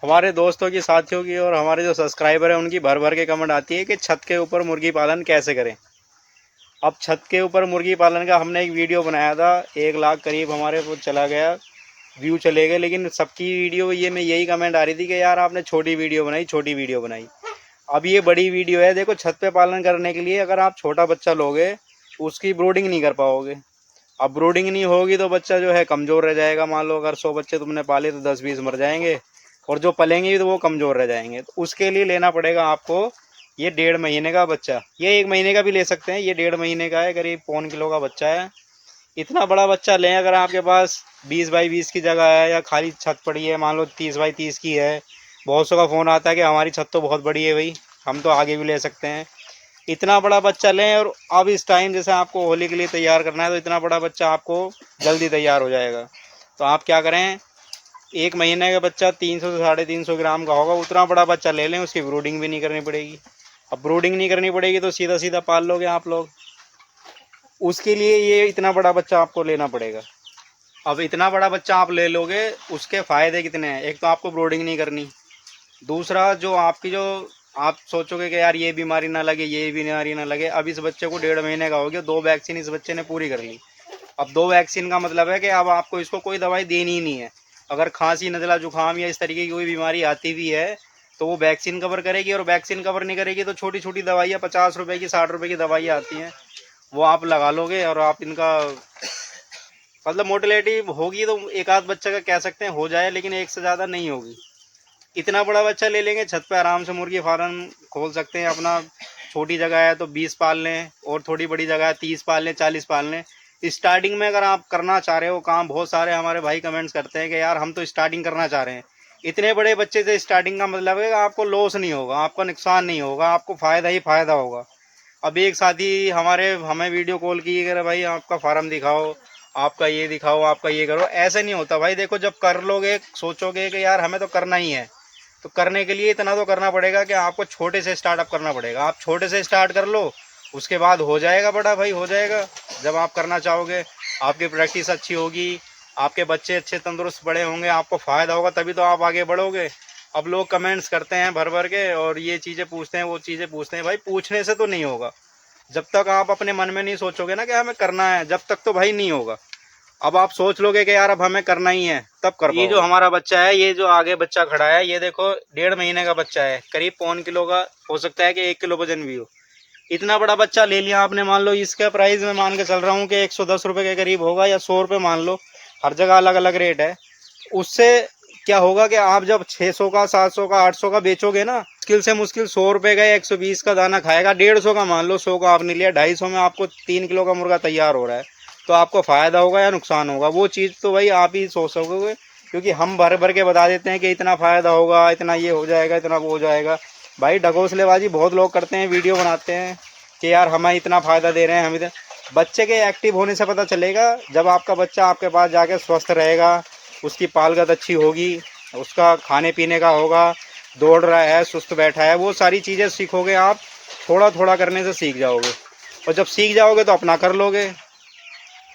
हमारे दोस्तों की, साथियों की और हमारे जो सब्सक्राइबर हैं उनकी भर भर के कमेंट आती है कि छत के ऊपर मुर्गी पालन कैसे करें। अब छत के ऊपर मुर्गी पालन का हमने एक वीडियो बनाया था, 1 लाख करीब हमारे वो चला गया, व्यू चले गए। लेकिन सबकी वीडियो ये में यही कमेंट आ रही थी कि यार आपने छोटी वीडियो बनाई, छोटी वीडियो बनाई। अब ये बड़ी वीडियो है। देखो, छत पे पालन करने के लिए अगर आप छोटा बच्चा लोगे उसकी ब्रूडिंग नहीं कर पाओगे। अब ब्रूडिंग नहीं होगी तो बच्चा जो है कमज़ोर रह जाएगा। मान लो अगर 100 बच्चे तुमने पाले तो 10-20 मर जाएंगे, और जो पलेंगे भी तो वो कमज़ोर रह जाएंगे। तो उसके लिए लेना पड़ेगा आपको ये 1.5 महीने का बच्चा। ये 1 महीने का भी ले सकते हैं। ये 1.5 महीने का है, करीब 1.25 किलो का बच्चा है। इतना बड़ा बच्चा लें अगर आपके पास 20 बाई 20 की जगह है या खाली छत पड़ी है, मान लो 30 बाई 30 की है। बहुत सौ का फ़ोन आता है कि हमारी छत तो बहुत बड़ी है भाई, हम तो आगे भी ले सकते हैं। इतना बड़ा बच्चा लें। और अब इस टाइम जैसे आपको होली के लिए तैयार करना है तो इतना बड़ा बच्चा आपको जल्दी तैयार हो जाएगा। तो आप क्या करें, 1 महीने का बच्चा 300 से 350 ग्राम का होगा, उतना बड़ा बच्चा ले लें। उसकी ब्रूडिंग भी नहीं करनी पड़ेगी। अब ब्रूडिंग नहीं करनी पड़ेगी तो सीधा सीधा पाल लोगे आप लोग। उसके लिए ये इतना बड़ा बच्चा आपको लेना पड़ेगा। अब इतना बड़ा बच्चा आप ले लोगे, उसके फ़ायदे कितने हैं। एक तो आपको ब्रूडिंग नहीं करनी। दूसरा, जो आपकी जो आप सोचोगे कि यार ये बीमारी ना लगे, ये बीमारी ना लगे। अब इस बच्चे को 1.5 महीने का हो गया, 2 वैक्सीन इस बच्चे ने पूरी कर ली। अब 2 वैक्सीन का मतलब है कि अब आपको इसको कोई दवाई देनी ही नहीं है। अगर खांसी, नज़ला, जुकाम या इस तरीके की कोई बीमारी आती भी है तो वो वैक्सीन कवर करेगी। और वैक्सीन कवर नहीं करेगी तो छोटी छोटी दवाइयाँ 50 रुपए की, 60 रुपए की दवाइयाँ आती हैं, वो आप लगा लोगे। और आप इनका मतलब मोटिलिटी होगी तो एक आध बच्चे का कह सकते हैं हो जाए, लेकिन एक से ज़्यादा नहीं होगी। इतना बड़ा बच्चा ले लेंगे, छत पे आराम से मुर्गी फार्म खोल सकते हैं अपना। छोटी जगह है तो 20 पाल लें, और थोड़ी बड़ी जगह है 30 पाल लें, 40 पाल लें। स्टार्टिंग में अगर आप करना चाह रहे हो काम, बहुत सारे हमारे भाई कमेंट्स करते हैं कि यार हम तो स्टार्टिंग करना चाह रहे हैं। इतने बड़े बच्चे से स्टार्टिंग का मतलब है कि आपको लॉस नहीं होगा, आपका नुकसान नहीं होगा, आपको फ़ायदा ही फ़ायदा होगा। अब एक साथी हमारे हमें वीडियो कॉल की कि भाई आपका फार्म दिखाओ, आपका ये दिखाओ, आपका ये करो। ऐसे नहीं होता भाई। देखो, जब कर लोगे, सोचोगे कि यार हमें तो करना ही है, तो करने के लिए इतना तो करना पड़ेगा कि आपको छोटे से स्टार्टअप करना पड़ेगा। आप छोटे से स्टार्ट कर लो, उसके बाद हो जाएगा बड़ा भाई, हो जाएगा। जब आप करना चाहोगे, आपकी प्रैक्टिस अच्छी होगी, आपके बच्चे अच्छे तंदुरुस्त बड़े होंगे, आपको फ़ायदा होगा, तभी तो आप आगे बढ़ोगे। अब लोग कमेंट्स करते हैं भर भर के और ये चीज़ें पूछते हैं, वो चीज़ें पूछते हैं। भाई पूछने से तो नहीं होगा। जब तक आप अपने मन में नहीं सोचोगे ना कि हमें करना है, जब तक तो भाई नहीं होगा। अब आप सोच लोगे कि यार अब हमें करना ही है, तब कर पाओगे। ये जो हमारा बच्चा है, ये जो आगे बच्चा खड़ा है, ये देखो 1.5 महीने का बच्चा है, करीब 1.25 किलो का हो सकता है कि 1 किलो वजन भी हो। इतना बड़ा बच्चा ले लिया आपने। मान लो इसका प्राइस मैं मान के चल रहा हूँ कि 110 रुपये के करीब होगा, या 100 रुपये मान लो। हर जगह अलग अलग रेट है। उससे क्या होगा कि आप जब 600 का, 700 का, 800 का बेचोगे ना, मुश्किल से मुश्किल 100 रुपये का या 120 का दाना खाएगा। 150 का मान लो, 100 का आपने लिया, 250 में आपको 3 किलो का मुर्गा तैयार हो रहा है। तो आपको फ़ायदा होगा या नुकसान होगा, वो चीज़ तो भाई आप ही सोच सकोगे। क्योंकि हम भर भर के बता देते हैं कि इतना फ़ायदा होगा, इतना ये हो जाएगा, इतना वो हो जाएगा। भाई ढकोसलेबाजी बहुत लोग करते हैं, वीडियो बनाते हैं कि यार हमें इतना फ़ायदा दे रहे हैं, हम इतना। बच्चे के एक्टिव होने से पता चलेगा। जब आपका बच्चा आपके पास जाके स्वस्थ रहेगा, उसकी पालगत अच्छी होगी, उसका खाने पीने का होगा, दौड़ रहा है, सुस्त बैठा है, वो सारी चीज़ें सीखोगे आप। थोड़ा थोड़ा करने से सीख जाओगे, और जब सीख जाओगे तो अपना कर लोगे।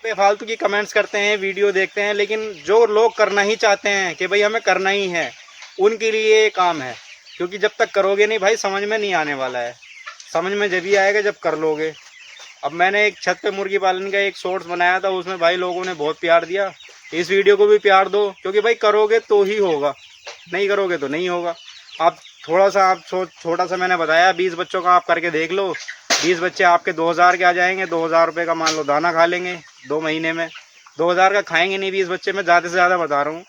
बेफालतू की कमेंट्स करते हैं, वीडियो देखते हैं, लेकिन जो लोग करना ही चाहते हैं कि भाई हमें करना ही है, उनके लिए ये काम है। क्योंकि जब तक करोगे नहीं भाई, समझ में नहीं आने वाला है। समझ में जब भी आएगा जब कर लोगे। अब मैंने एक छत पे मुर्गी पालन का एक शॉर्ट्स बनाया था, उसमें भाई लोगों ने बहुत प्यार दिया। इस वीडियो को भी प्यार दो, क्योंकि भाई करोगे तो ही होगा, नहीं करोगे तो नहीं होगा। आप थोड़ा सा आप छोटा सा मैंने बताया, 20 बच्चों का आप करके देख लो। 20 बच्चे आपके 2000 के आ जाएंगे। 2000 रुपये का मान लो दाना खा लेंगे 2 महीने में। 2000 का खाएंगे नहीं 20 बच्चे, में ज़्यादा से ज़्यादा बता रहा हूँ।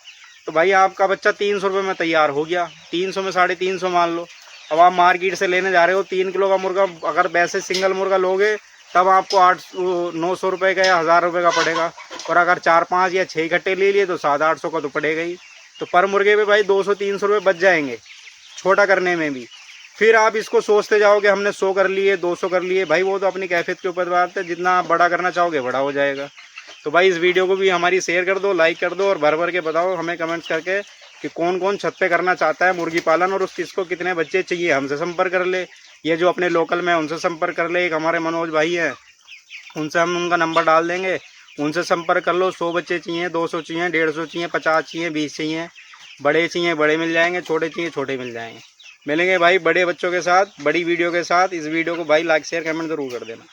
तो भाई आपका बच्चा 300 रुपये में तैयार हो गया। 300 में 350 मान लो। अब आप मार्केट से लेने जा रहे हो 3 किलो का मुर्गा, अगर वैसे सिंगल मुर्गा लोगे तब आपको 900 रुपये का या 1000 रुपये का पड़ेगा। और अगर 4-5 या 6 इकट्ठे ले लिए तो 700-800 का तो पड़ेगा ही। तो पर मुर्गे पे भाई 200-300 रुपये बच जाएंगे, छोटा करने में भी। फिर आप इसको सोचते जाओगे हमने 100 कर लिए, 200 कर लिए, भाई वो तो अपनी कैफियत के ऊपर बात है। जितना आप बड़ा करना चाहोगे बड़ा हो जाएगा। तो भाई इस वीडियो को भी हमारी शेयर कर दो, लाइक कर दो, और भर भर के बताओ हमें कमेंट्स करके कि कौन कौन छत पे करना चाहता है मुर्गी पालन, और उस किसको कितने बच्चे चाहिए, हमसे संपर्क कर ले। ये जो अपने लोकल में उनसे संपर्क कर ले। एक हमारे मनोज भाई हैं, उनसे हम उनका नंबर डाल देंगे, उनसे संपर्क कर लो। 100 बच्चे चाहिए, 200 चाहिए, 150 चाहिए, 50 चाहिए, 20 चाहिए, बड़े चाहिए बड़े मिल जाएंगे, छोटे चाहिए छोटे मिल जाएंगे। मिलेंगे भाई बड़े बच्चों के साथ, बड़ी वीडियो के साथ। इस वीडियो को भाई लाइक शेयर कमेंट ज़रूर कर देना।